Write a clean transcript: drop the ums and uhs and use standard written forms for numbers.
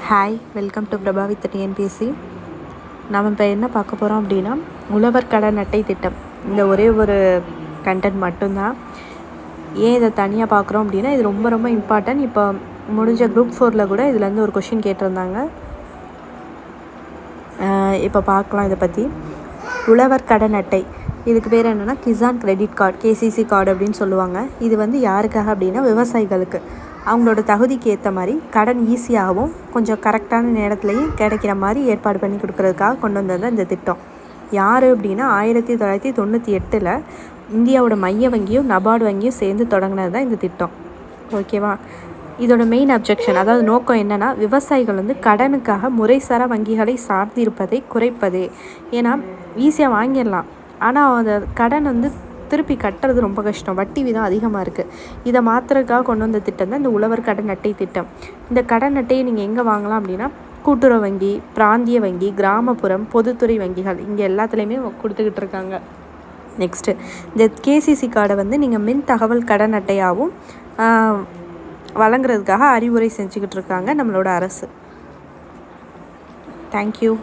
Hi, welcome to Prabha with TNPSC. நம்ம இப்போ என்ன பார்க்க போகிறோம் அப்படின்னா, உழவர் கடன் அட்டை திட்டம். இந்த ஒரே ஒரு கண்டென்ட் மட்டும்தான். ஏன் இதை தனியாக பார்க்குறோம் அப்படின்னா, இது ரொம்ப ரொம்ப இம்பார்ட்டன்ட். இப்போ முடிஞ்ச குரூப் 4 கூட இதுலேருந்து ஒரு கொஷின் கேட்டிருந்தாங்க. இப்போ பார்க்கலாம் இதை பற்றி. உழவர் கடன் அட்டை, இதுக்கு பேர் என்னென்னா Kisan credit card, KCC card அப்படின்னு சொல்லுவாங்க. இது வந்து யாருக்காக அப்படின்னா, விவசாயிகளுக்கு அவங்களோட தகுதிக்கு ஏற்ற மாதிரி கடன் ஈஸியாகவும் கொஞ்சம் கரெக்டான நேரத்துலையும் கிடைக்கிற மாதிரி ஏற்பாடு பண்ணி கொடுக்குறதுக்காக கொண்டு வந்தது தான் இந்த திட்டம். யார் அப்படின்னா 1998 இந்தியாவோட மைய வங்கியும் நபார்டு வங்கியும் சேர்ந்து தொடங்கினது தான் இந்த திட்டம். ஓகேவா? இதோட மெயின் அப்ஜெக்ஷன், அதாவது நோக்கம் என்னென்னா, விவசாயிகள் வந்து கடனுக்காக முறைசாரா வங்கிகளை சார்ந்திருப்பதை குறைப்பதே. ஏன்னா ஈஸியாக வாங்கிடலாம், ஆனால் அந்த கடன் வந்து திருப்பி கட்டுறது ரொம்ப கஷ்டம், வட்டி விதம் அதிகமாக இருக்குது. இதை மாற்றுறதுக்காக கொண்டு வந்த திட்டம் தான் இந்த உழவர் கடன் அட்டை திட்டம். இந்த கடன் அட்டையை நீங்கள் எங்கே வாங்கலாம் அப்படின்னா, கூட்டுறவு வங்கி, பிராந்திய வங்கி, கிராமப்புறம், பொதுத்துறை வங்கிகள், இங்கே எல்லாத்துலேயுமே கொடுத்துக்கிட்டு இருக்காங்க. நெக்ஸ்ட்டு, இந்த கேசிசி கார்டை வந்து நீங்கள் மின் தகவல் கடன் அட்டையாகவும் வழங்குறதுக்காக அறிவுரை செஞ்சுக்கிட்டு இருக்காங்க நம்மளோட அரசு. தேங்க்யூ.